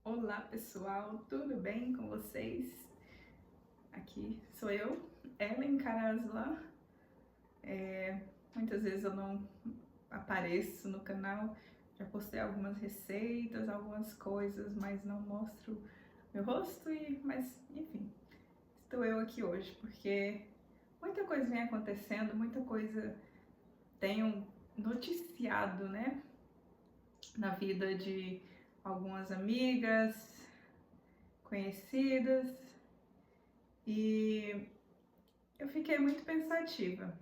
Olá pessoal, tudo bem com vocês? Aqui sou eu, Ellen Carasla. Muitas vezes eu não apareço no canal, já postei algumas receitas, algumas coisas, mas não mostro meu rosto, mas enfim, estou eu aqui hoje porque muita coisa vem acontecendo, muita coisa tenho noticiado, né, na vida de algumas amigas, conhecidas, e eu fiquei muito pensativa.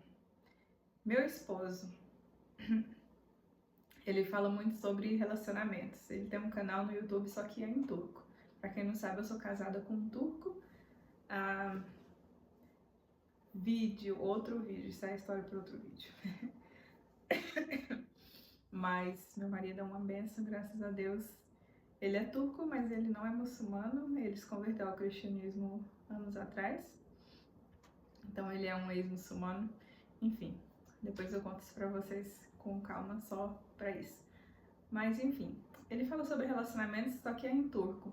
Meu esposo, ele fala muito sobre relacionamentos. Ele tem um canal no YouTube, só que é em turco. Pra quem não sabe, eu sou casada com um turco. Outro vídeo, isso é a história para outro vídeo. Mas meu marido é uma benção, graças a Deus. Ele é turco, mas ele não é muçulmano. Ele se converteu ao cristianismo anos atrás. Então ele é um ex-muçulmano. Enfim, depois eu conto isso pra vocês com calma, só pra isso. Mas enfim, ele fala sobre relacionamentos, só que é em turco.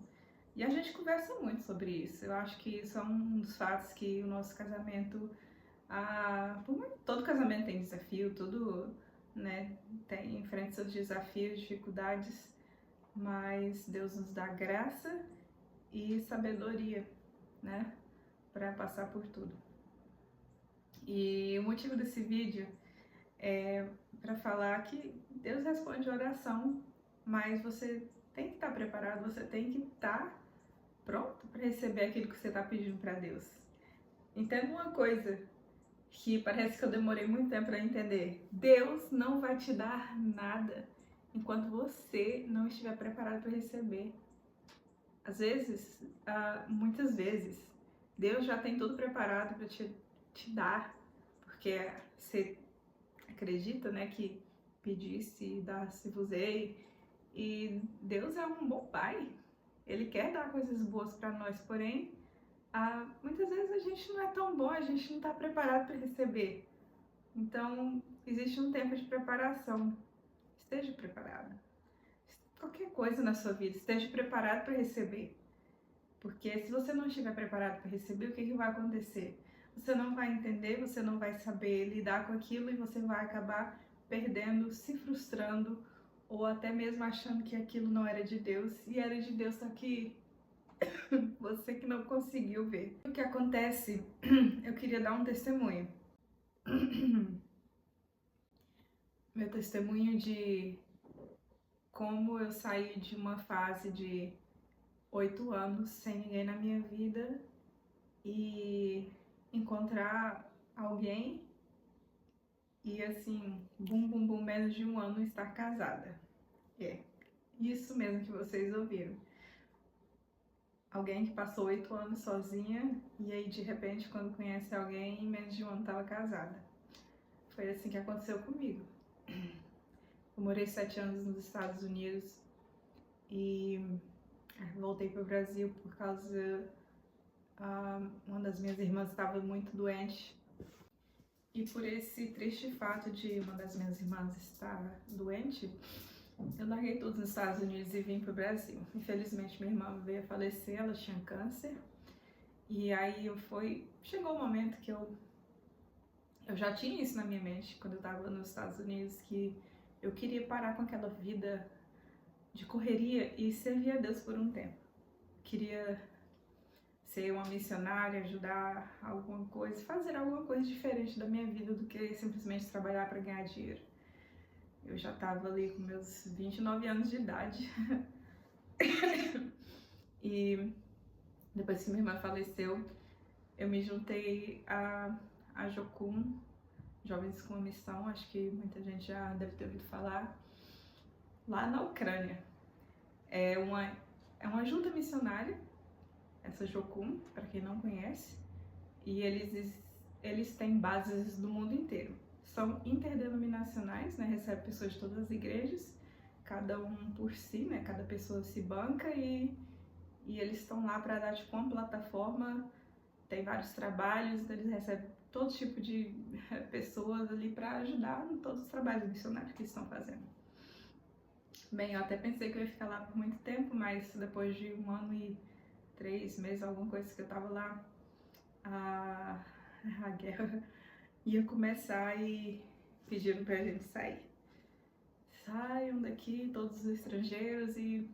E a gente conversa muito sobre isso. Eu acho que isso é um dos fatos que o nosso casamento, todo casamento tem desafio, tudo, né, enfrenta seus desafios, dificuldades, mas Deus nos dá graça e sabedoria, né, para passar por tudo. E o motivo desse vídeo é para falar que Deus responde a oração, mas você tem que estar preparado, você tem que estar pronto para receber aquilo que você está pedindo para Deus. Entenda uma coisa que parece que eu demorei muito tempo para entender: Deus não vai te dar nada enquanto você não estiver preparado para receber. Às vezes, muitas vezes, Deus já tem tudo preparado para te dar, porque você acredita, né, que pedisse e dar-se-vos-ei, e Deus é um bom pai. Ele quer dar coisas boas para nós, porém, muitas vezes a gente não é tão bom, a gente não está preparado para receber. Então, existe um tempo de preparação. Esteja preparado. Qualquer coisa na sua vida, esteja preparado para receber. Porque se você não estiver preparado para receber, o que vai acontecer? Você não vai entender, você não vai saber lidar com aquilo e você vai acabar perdendo, se frustrando ou até mesmo achando que aquilo não era de Deus e era de Deus, só que você que não conseguiu ver. O que acontece, eu queria dar um testemunho. Meu testemunho de como eu saí de uma fase de 8 anos sem ninguém na minha vida e encontrar alguém e assim, bum bum bum, menos de um ano estar casada. É, isso mesmo que vocês ouviram. Alguém que passou 8 anos sozinha e aí de repente quando conhece alguém, em menos de um ano estava casada. Foi assim que aconteceu comigo. Eu morei 7 anos nos Estados Unidos e voltei para o Brasil por causa uma das minhas irmãs estava muito doente. E por esse triste fato de uma das minhas irmãs estar doente, eu larguei tudo nos Estados Unidos e vim para o Brasil. Infelizmente minha irmã veio a falecer, ela tinha câncer. E aí chegou o momento que eu já tinha isso na minha mente, quando eu estava nos Estados Unidos, que eu queria parar com aquela vida de correria e servir a Deus por um tempo. Queria ser uma missionária, ajudar alguma coisa, fazer alguma coisa diferente da minha vida do que simplesmente trabalhar para ganhar dinheiro. Eu já estava ali com meus 29 anos de idade. E depois que minha irmã faleceu, eu me juntei a Jocum, Jovens com a Missão, acho que muita gente já deve ter ouvido falar, lá na Ucrânia. É uma junta missionária, essa Jocum, para quem não conhece, e eles têm bases do mundo inteiro. São interdenominacionais, né? Recebe pessoas de todas as igrejas, cada um por si, né? Cada pessoa se banca e eles estão lá para dar tipo uma plataforma, tem vários trabalhos, eles recebem todo tipo de pessoas ali para ajudar em todos os trabalhos missionários que eles estão fazendo. Bem, eu até pensei que eu ia ficar lá por muito tempo, mas depois de 1 ano e 3 meses, alguma coisa que eu tava lá, a guerra ia começar e pediram pra gente sair. Saiam daqui, todos os estrangeiros. E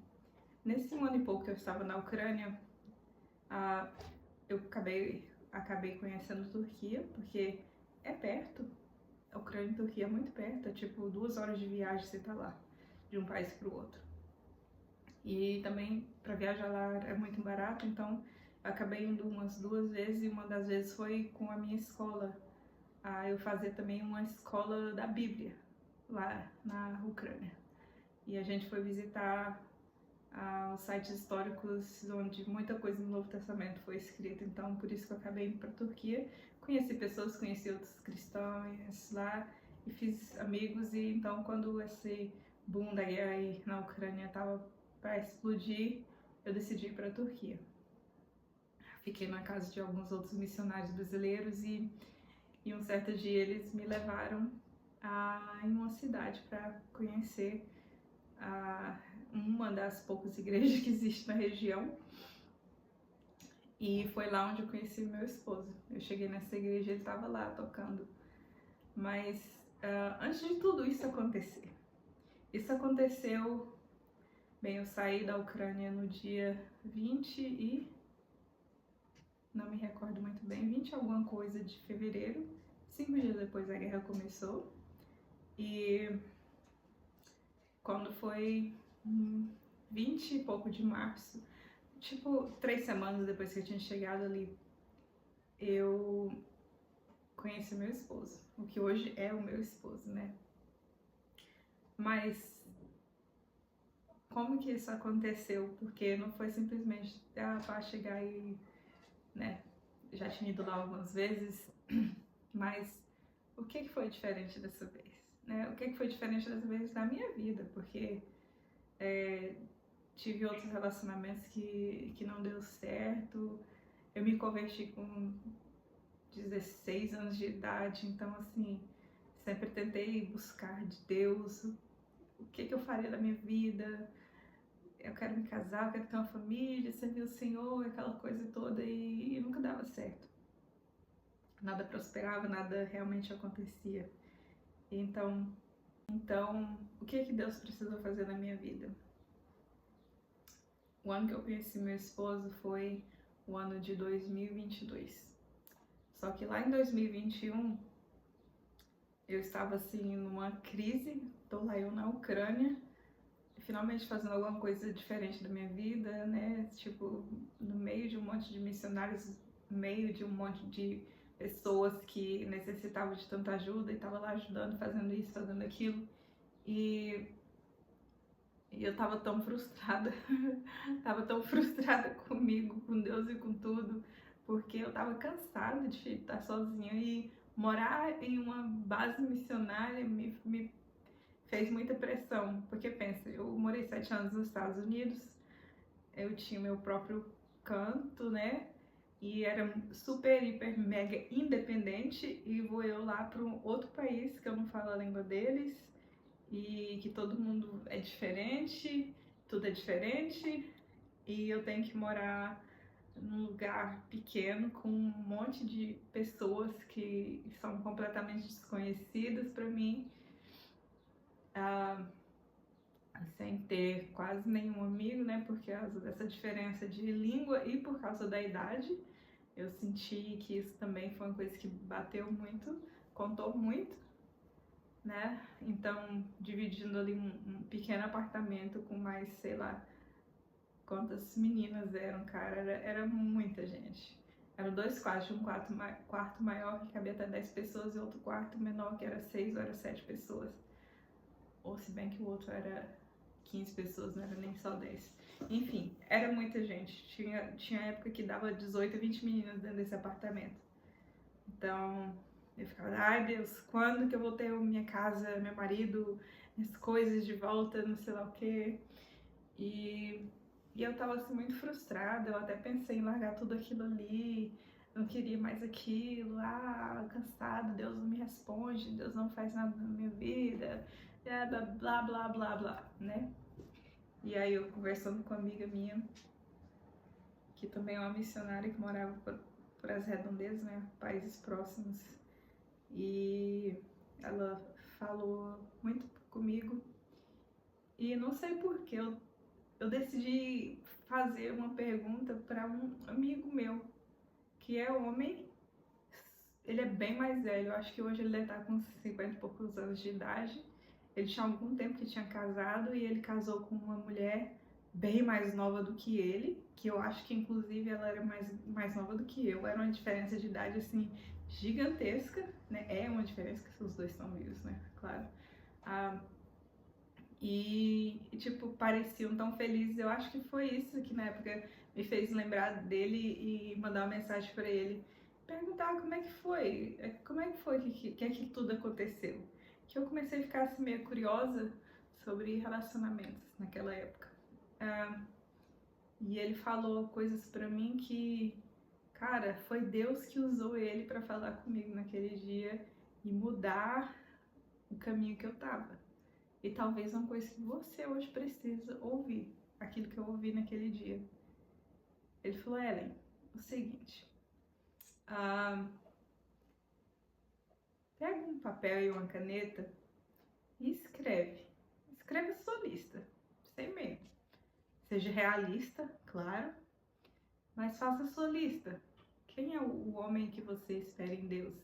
nesse 1 ano e pouco que eu estava na Ucrânia, eu acabei conhecendo Turquia, porque é perto. A Ucrânia e Turquia é muito perto, é tipo 2 horas de viagem você tá lá, de um país pro outro. E também para viajar lá é muito barato, então eu acabei indo umas 2 vezes, e uma das vezes foi com a minha escola. Eu fazer também uma escola da Bíblia lá na Ucrânia. E a gente foi visitar os sites históricos onde muita coisa no Novo Testamento foi escrita, então por isso que eu acabei indo para a Turquia. Conheci pessoas, conheci outros cristãos lá e fiz amigos. E então quando esse boom da guerra aí na Ucrânia estava para explodir, eu decidi ir para a Turquia. Fiquei na casa de alguns outros missionários brasileiros, e um certo dia eles me levaram em uma cidade para conhecer uma das poucas igrejas que existe na região. E foi lá onde eu conheci meu esposo. Eu cheguei nessa igreja, ele estava lá tocando. Mas antes de tudo isso acontecer, isso aconteceu... Bem, eu saí da Ucrânia no dia 20 e... não me recordo muito bem, 20 alguma coisa de fevereiro. 5 dias depois a guerra começou. E quando foi 20 e pouco de março, tipo 3 semanas depois que eu tinha chegado ali, eu conheci meu esposo, o que hoje é o meu esposo, né? Mas como que isso aconteceu? Porque não foi simplesmente para chegar e, né, já tinha ido lá algumas vezes, mas o que foi diferente dessa vez, né? O que foi diferente dessa vez na minha vida? Porque tive outros relacionamentos que não deu certo. Eu me converti com 16 anos de idade, então assim, sempre tentei buscar de Deus o que eu faria da minha vida. Eu quero me casar, eu quero ter uma família, servir o Senhor, aquela coisa toda, e nunca dava certo. Nada prosperava, nada realmente acontecia. Então, o que Deus precisou fazer na minha vida? O ano que eu conheci meu esposo foi o ano de 2022. Só que lá em 2021, eu estava assim numa crise, tô lá eu na Ucrânia, finalmente fazendo alguma coisa diferente da minha vida, né? Tipo, no meio de um monte de missionários, no meio de um monte de pessoas que necessitavam de tanta ajuda, e tava lá ajudando, fazendo isso, fazendo aquilo. E eu tava tão frustrada, tava tão frustrada comigo, com Deus e com tudo, porque eu tava cansada de estar sozinha, e morar em uma base missionária me fez muita pressão, porque pensa, eu morei 7 anos nos Estados Unidos, eu tinha meu próprio canto, né, e era super, hiper, mega independente, e vou eu lá para um outro país que eu não falo a língua deles, e que todo mundo é diferente, tudo é diferente, e eu tenho que morar num lugar pequeno com um monte de pessoas que são completamente desconhecidas para mim, sem ter quase nenhum amigo, né, por causa dessa diferença de língua e por causa da idade. Eu senti que isso também foi uma coisa que bateu muito, contou muito, né? Então, dividindo ali um pequeno apartamento com mais, sei lá, quantas meninas eram, cara, era muita gente. Eram 2 quartos, um quarto maior que cabia até 10 pessoas e outro quarto menor que era 6 ou era 7 pessoas. Ou se bem que o outro era 15 pessoas, não era nem só 10. Enfim, era muita gente. Tinha época que dava 18, 20 meninas dentro desse apartamento. Então, eu ficava, ai Deus, quando que eu vou ter minha casa, meu marido, minhas coisas de volta, não sei lá o quê. E eu tava assim muito frustrada, eu até pensei em largar tudo aquilo ali, não queria mais aquilo, cansada, Deus não me responde, Deus não faz nada na minha vida, blá blá blá blá blá, né? E aí eu conversando com uma amiga minha, que também é uma missionária que morava por as redondezas, né, países próximos, e ela falou muito comigo, e não sei porquê, eu decidi fazer uma pergunta para um amigo meu, que é homem. Ele é bem mais velho, eu acho que hoje ele deve estar com 50 e poucos anos de idade. Ele tinha algum tempo que tinha casado e ele casou com uma mulher bem mais nova do que ele, que eu acho que inclusive ela era mais nova do que eu. Era uma diferença de idade assim gigantesca, né? É uma diferença que os dois são vivos, né? Claro. Tipo, pareciam tão felizes. Eu acho que foi isso que na época me fez lembrar dele e mandar uma mensagem para ele, perguntar como é que foi que tudo aconteceu. Que eu comecei a ficar assim meio curiosa sobre relacionamentos naquela época. E ele falou coisas para mim que, cara, foi Deus que usou ele para falar comigo naquele dia e mudar o caminho que eu tava. E talvez uma coisa que você hoje precisa ouvir, aquilo que eu ouvi naquele dia. Ele falou, Ellen, o seguinte, pega um papel e uma caneta e escreve. Escreve a sua lista, sem medo. Seja realista, claro, mas faça a sua lista. Quem é o homem que você espera em Deus?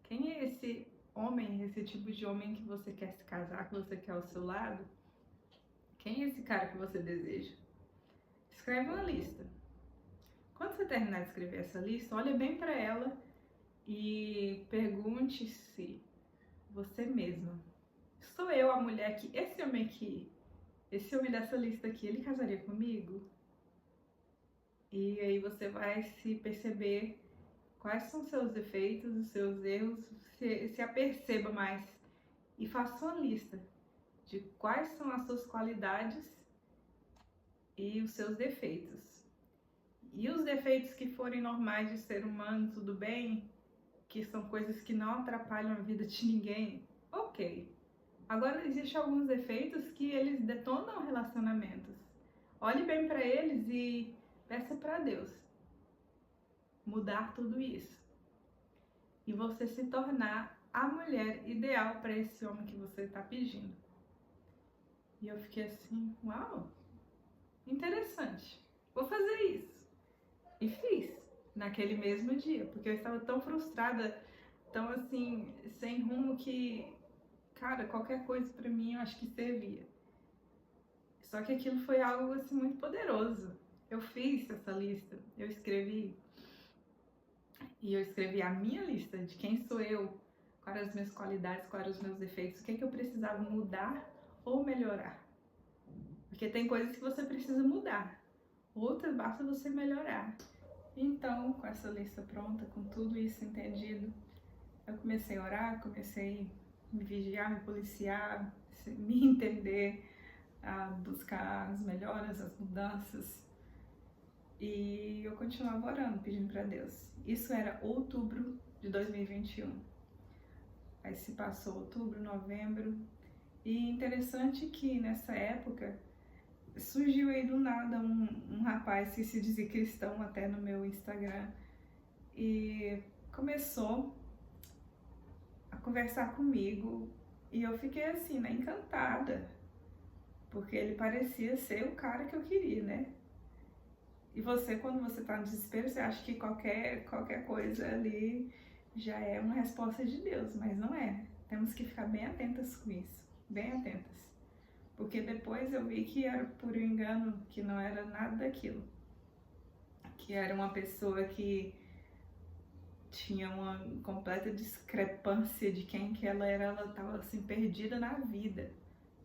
Quem é esse homem, esse tipo de homem que você quer se casar, que você quer ao seu lado? Quem é esse cara que você deseja? Escreve uma lista. Quando você terminar de escrever essa lista, olha bem para ela e pergunte-se você mesma: sou eu a mulher que esse homem dessa lista aqui, ele casaria comigo? E aí você vai se perceber quais são os seus defeitos, os seus erros, se aperceba mais e faça uma lista de quais são as suas qualidades e os seus defeitos. E os defeitos que forem normais de ser humano, tudo bem, que são coisas que não atrapalham a vida de ninguém, ok. Agora, existem alguns defeitos que eles detonam relacionamentos. Olhe bem para eles e peça para Deus mudar tudo isso. E você se tornar a mulher ideal para esse homem que você está pedindo. E eu fiquei assim, uau, interessante, vou fazer isso. E fiz, naquele mesmo dia, porque eu estava tão frustrada, tão assim, sem rumo que, cara, qualquer coisa pra mim eu acho que servia. Só que aquilo foi algo assim muito poderoso. Eu fiz essa lista, eu escrevi a minha lista de quem sou eu, quais eram as minhas qualidades, quais eram os meus defeitos, o que eu precisava mudar ou melhorar. Porque tem coisas que você precisa mudar, outras basta você melhorar. Então, com essa lista pronta, com tudo isso entendido, eu comecei a orar, comecei a me vigiar, me policiar, me entender, a buscar as melhoras, as mudanças. E eu continuava orando, pedindo para Deus. Isso era outubro de 2021. Aí se passou outubro, novembro. E interessante que nessa época surgiu aí do nada um rapaz que se dizia cristão até no meu Instagram e começou a conversar comigo e eu fiquei assim, né, encantada, porque ele parecia ser o cara que eu queria, né? E você, quando você tá no desespero, você acha que qualquer coisa ali já é uma resposta de Deus, mas não é. Temos que ficar bem atentas com isso, bem atentas. Porque depois eu vi que era por engano, que não era nada daquilo. Que era uma pessoa que tinha uma completa discrepância de quem que ela era, ela estava assim, perdida na vida.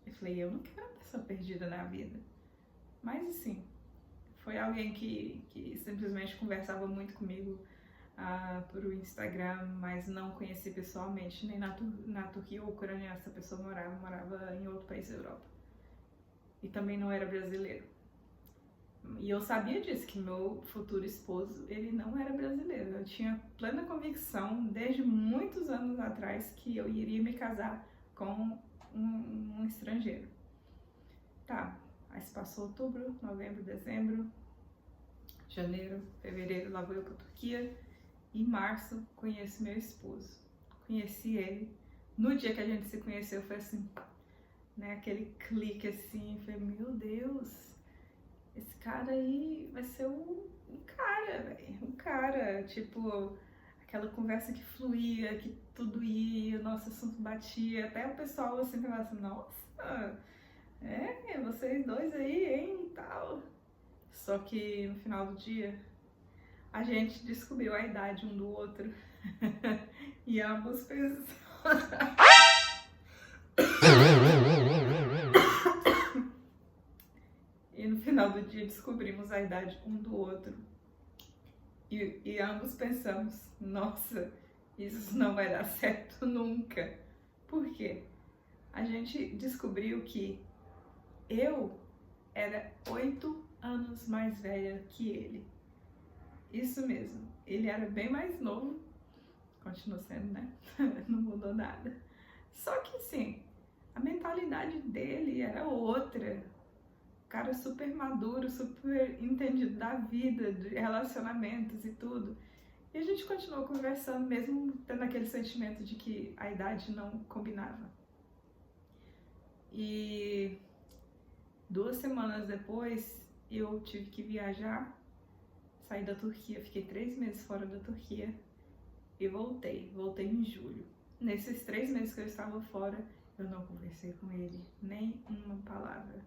Eu falei, eu não quero uma pessoa perdida na vida. Mas assim, foi alguém que simplesmente conversava muito comigo por Instagram, mas não conheci pessoalmente, nem na Turquia ou Ucrânia essa pessoa morava em outro país da Europa. E também não era brasileiro. E eu sabia disso, que meu futuro esposo, ele não era brasileiro. Eu tinha plena convicção, desde muitos anos atrás, que eu iria me casar com um estrangeiro. Tá, Aí se passou outubro, novembro, dezembro, janeiro, fevereiro, lá vou eu pra Turquia. Em março, conheço meu esposo. Conheci ele. No dia que a gente se conheceu, foi assim, né? Aquele clique assim, falei, meu Deus, esse cara aí vai ser um cara, velho. Um cara, tipo, aquela conversa que fluía, que tudo ia, o nosso assunto batia. Até o pessoal assim falava assim, nossa, vocês dois aí, hein, e tal. Só que no final do dia, a gente descobriu a idade um do outro. E ambos pensam. E no final do dia descobrimos a idade um do outro. E ambos pensamos, nossa, isso não vai dar certo nunca. Por quê? A gente descobriu que eu era 8 anos mais velha que ele. Isso mesmo, ele era bem mais novo, continua sendo, né? Não mudou nada. Só que sim, a mentalidade dele era outra. Cara super maduro, super entendido da vida, de relacionamentos e tudo. E a gente continuou conversando, mesmo tendo aquele sentimento de que a idade não combinava. E 2 semanas depois, eu tive que viajar, saí da Turquia, fiquei 3 meses fora da Turquia e voltei em julho. Nesses 3 meses que eu estava fora, eu não conversei com ele, nem uma palavra.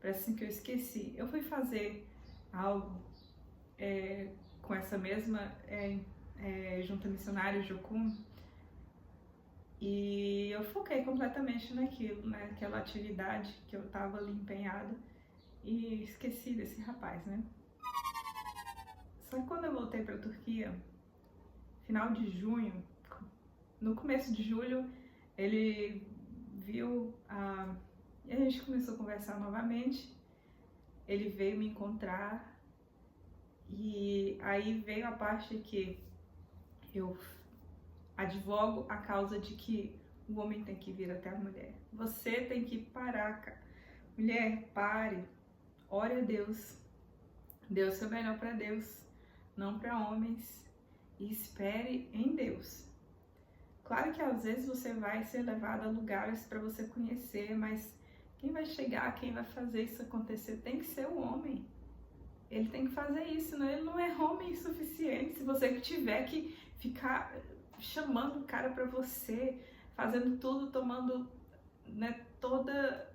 Parece assim que eu esqueci. Eu fui fazer algo com essa mesma junta missionária, Jocum, e eu foquei completamente naquilo, naquela atividade que eu estava ali empenhada, e esqueci desse rapaz, né? Só que quando eu voltei para a Turquia, final de junho, no começo de julho, ele viu e a gente começou a conversar novamente. Ele veio me encontrar e aí veio a parte que eu advogo a causa de que o homem tem que vir até a mulher. Você tem que parar, cara. Mulher, pare. Ore a Deus. Dê o seu melhor para Deus, não para homens. E espere em Deus. Claro que às vezes você vai ser levado a lugares para você conhecer, mas quem vai chegar, quem vai fazer isso acontecer tem que ser o homem. Ele tem que fazer isso, né? Ele não é homem suficiente. Se você tiver que ficar chamando o cara para você, fazendo tudo, tomando, né, toda,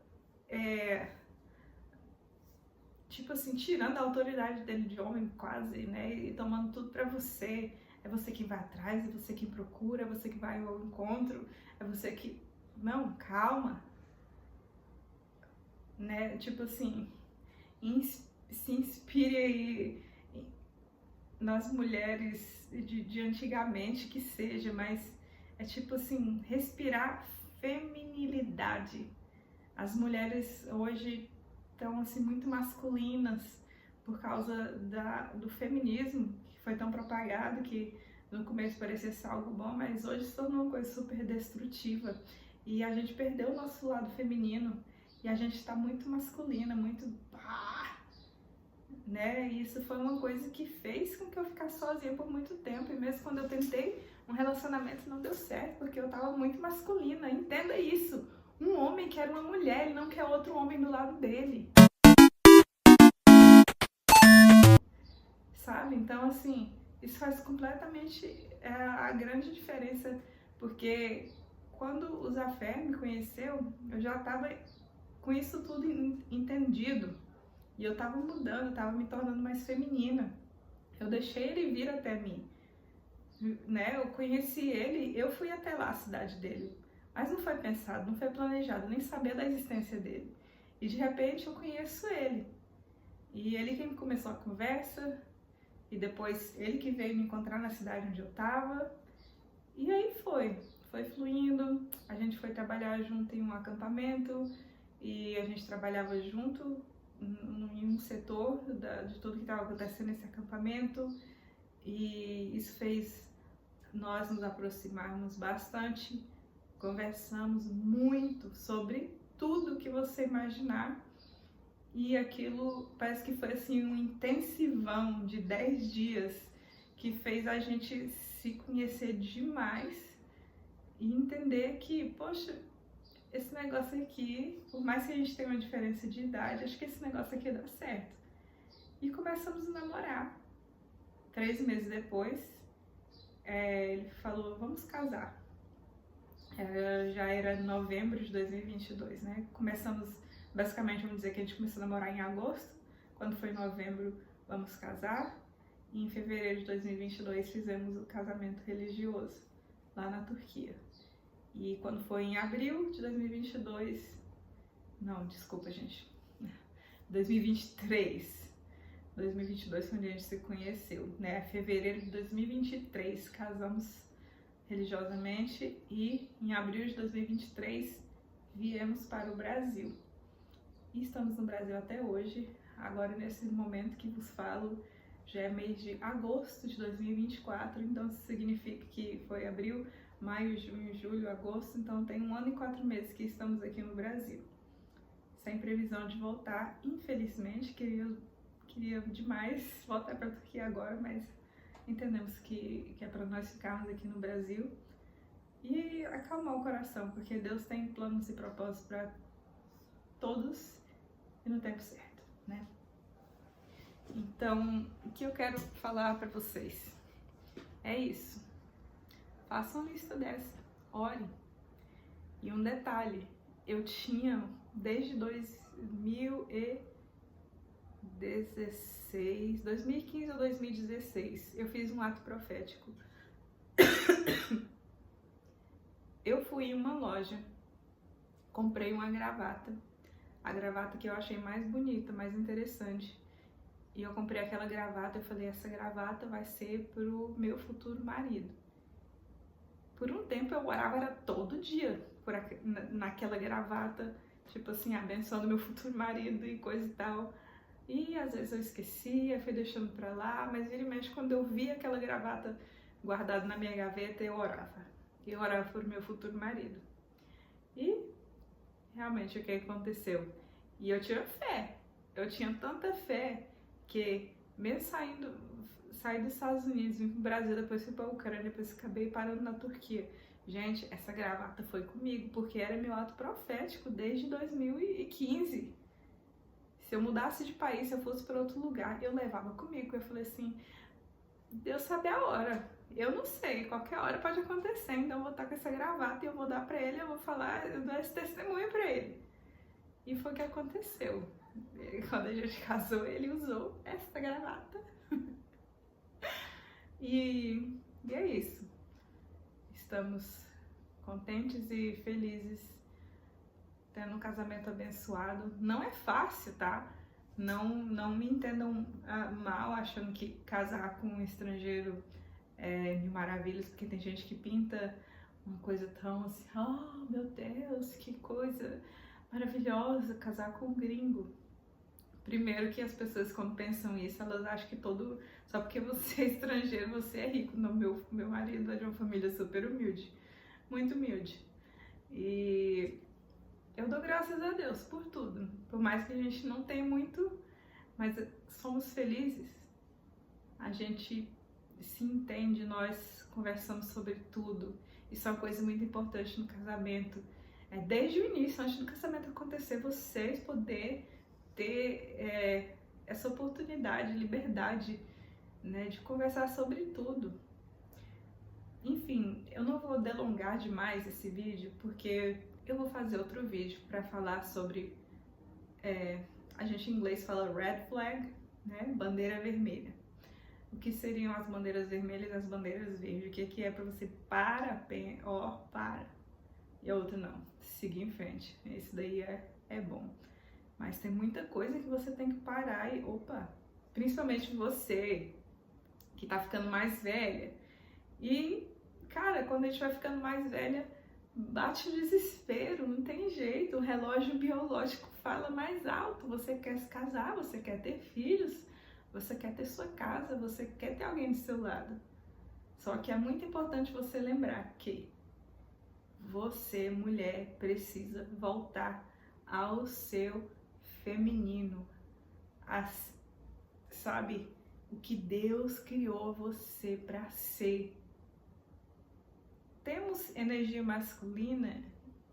tipo assim, tirando a autoridade dele de homem quase, né, e tomando tudo para você. É você que vai atrás, é você que procura, é você que vai ao encontro, é você que... Não, calma. Né, tipo assim, se inspire aí nas mulheres de antigamente, que seja, mas é tipo assim, respirar feminilidade. As mulheres hoje estão assim muito masculinas por causa do feminismo, que foi tão propagado, que no começo parecia ser algo bom, mas hoje se tornou uma coisa super destrutiva. E a gente perdeu o nosso lado feminino e a gente está muito masculina, muito... né? E isso foi uma coisa que fez com que eu ficasse sozinha por muito tempo. E mesmo quando eu tentei um relacionamento, não deu certo, porque eu tava muito masculina. Entenda isso. Um homem quer uma mulher, ele não quer outro homem do lado dele. Sabe? Então, assim, isso faz completamente a grande diferença, porque quando o Zafé me conheceu, eu já tava com isso tudo entendido. E eu tava mudando, eu tava me tornando mais feminina. Eu deixei ele vir até mim, né? Eu conheci ele, eu fui até lá, a cidade dele. Mas não foi pensado, não foi planejado, nem sabia da existência dele. E de repente eu conheço ele. E ele que começou a conversa, e depois ele que veio me encontrar na cidade onde eu tava. E aí foi fluindo, a gente foi trabalhar junto em um acampamento, e a gente trabalhava junto em um setor de tudo que estava acontecendo nesse acampamento, e isso fez nós nos aproximarmos bastante. Conversamos muito sobre tudo que você imaginar, e aquilo parece que foi assim um intensivão de 10 dias que fez a gente se conhecer demais e entender que, poxa, esse negócio aqui, por mais que a gente tenha uma diferença de idade, acho que esse negócio aqui dá certo. E começamos a namorar. 3 meses depois, ele falou, vamos casar. Já era novembro de 2022, né? Começamos, basicamente, vamos dizer que a gente começou a namorar em agosto. Quando foi novembro, vamos casar. E em fevereiro de 2022 fizemos o casamento religioso lá na Turquia. E quando foi em abril de 2022, não, desculpa, gente, 2023, 2022 foi onde a gente se conheceu, né? Fevereiro de 2023 casamos religiosamente e em abril de 2023 viemos para o Brasil. E estamos no Brasil até hoje. Agora, nesse momento que vos falo, já é mês de agosto de 2024, então isso significa que foi abril, maio, junho, julho, agosto, então tem 1 ano e 4 meses que estamos aqui no Brasil. Sem previsão de voltar, infelizmente, queria demais voltar para a Turquia agora, mas entendemos que é para nós ficarmos aqui no Brasil e acalmar o coração, porque Deus tem planos e propósitos para todos e no tempo certo, né? Então, o que eu quero falar para vocês é isso. Façam uma lista dessa, ore. E um detalhe, eu tinha desde 2015 ou 2016, eu fiz um ato profético. Eu fui em uma loja, comprei uma gravata, a gravata que eu achei mais bonita, mais interessante. E eu comprei aquela gravata, eu falei, essa gravata vai ser pro meu futuro marido. Por um tempo eu orava era todo dia naquela gravata, tipo assim, abençoando meu futuro marido e coisa e tal. E às vezes eu esquecia, fui deixando pra lá, mas vira e mexe, quando eu via aquela gravata guardada na minha gaveta, eu orava. Eu orava por meu futuro marido. E realmente o que aconteceu? E eu tinha fé, eu tinha tanta fé que mesmo saí dos Estados Unidos, vim pro Brasil, depois fui pra Ucrânia, depois acabei parando na Turquia. Gente, essa gravata foi comigo, porque era meu ato profético desde 2015. Se eu mudasse de país, se eu fosse para outro lugar, eu levava comigo. Eu falei assim, Deus sabe a hora. Eu não sei, qualquer hora pode acontecer, então eu vou estar com essa gravata e eu vou dar pra ele, eu vou falar, eu dou esse testemunho pra ele. E foi o que aconteceu. Quando a gente casou, ele usou essa gravata. E é isso. Estamos contentes e felizes tendo um casamento abençoado. Não é fácil, tá? Não me entendam mal achando que casar com um estrangeiro é mil maravilhas, porque tem gente que pinta uma coisa tão assim, oh meu Deus, que coisa maravilhosa casar com um gringo. Primeiro que as pessoas quando pensam isso, elas acham que só porque você é estrangeiro, você é rico. Não, meu marido é de uma família super humilde, muito humilde. E eu dou graças a Deus por tudo, por mais que a gente não tenha muito, mas somos felizes. A gente se entende, nós conversamos sobre tudo. Isso é uma coisa muito importante no casamento. Desde o início, antes do casamento acontecer, vocês poderem ter essa oportunidade, liberdade, né, de conversar sobre tudo. Enfim, eu não vou delongar demais esse vídeo, porque eu vou fazer outro vídeo para falar sobre, a gente em inglês fala red flag, né, bandeira vermelha. O que seriam as bandeiras vermelhas e as bandeiras verdes? O que é para você para, e a outra não, seguir em frente. Esse daí é bom. Mas tem muita coisa que você tem que parar e, principalmente você que tá ficando mais velha. E, cara, quando a gente vai ficando mais velha, bate o desespero, não tem jeito. O relógio biológico fala mais alto. Você quer se casar, você quer ter filhos, você quer ter sua casa, você quer ter alguém do seu lado. Só que é muito importante você lembrar que você, mulher, precisa voltar ao seu feminino, sabe, o que Deus criou você para ser. Temos energia masculina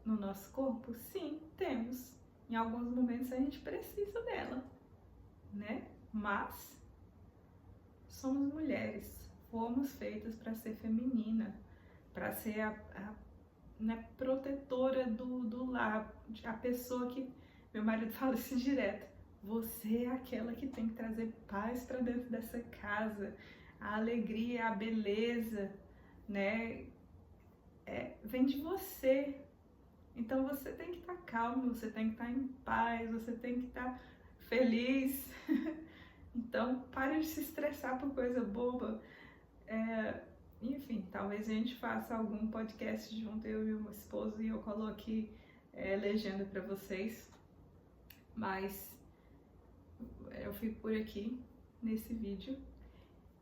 no nosso corpo? Sim, temos. Em alguns momentos a gente precisa dela, né? Mas somos mulheres, fomos feitas para ser feminina, para ser né, protetora do lar, a pessoa que, meu marido fala assim direto, você é aquela que tem que trazer paz para dentro dessa casa, a alegria, a beleza, né, vem de você. Então você tem que estar calmo, você tem que estar em paz, você tem que estar feliz. Então pare de se estressar por coisa boba. Enfim, talvez a gente faça algum podcast junto, eu e o meu esposo, e eu coloque legenda para vocês. Mas eu fico por aqui nesse vídeo.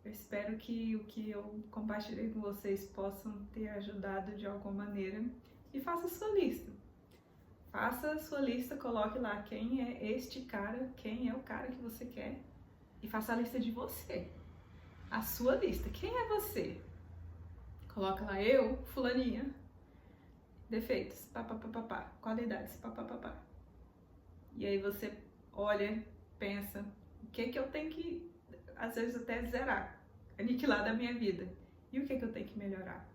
Eu espero que o que eu compartilhei com vocês possam ter ajudado de alguma maneira. E faça a sua lista. Faça a sua lista, coloque lá quem é este cara, quem é o cara que você quer. E faça a lista de você. A sua lista. Quem é você? Coloca lá eu, fulaninha. Defeitos, papapá. Qualidades, papapá. E aí você olha, pensa, o que eu tenho que, às vezes até zerar, aniquilar da minha vida. E o que eu tenho que melhorar?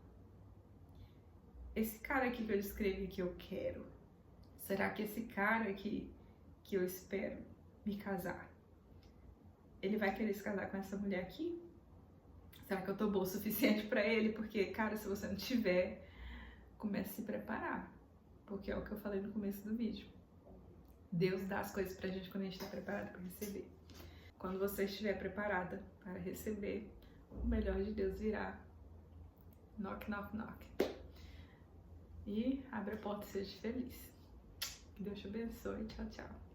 Esse cara aqui que eu descrevi que eu quero, será que esse cara aqui que eu espero me casar, ele vai querer se casar com essa mulher aqui? Será que eu tô boa o suficiente pra ele? Porque, cara, se você não tiver, comece a se preparar. Porque é o que eu falei no começo do vídeo. Deus dá as coisas pra gente quando a gente tá preparado para receber. Quando você estiver preparada para receber, o melhor de Deus virá. Knock, knock, knock. E abre a porta e seja feliz. Que Deus te abençoe. Tchau, tchau.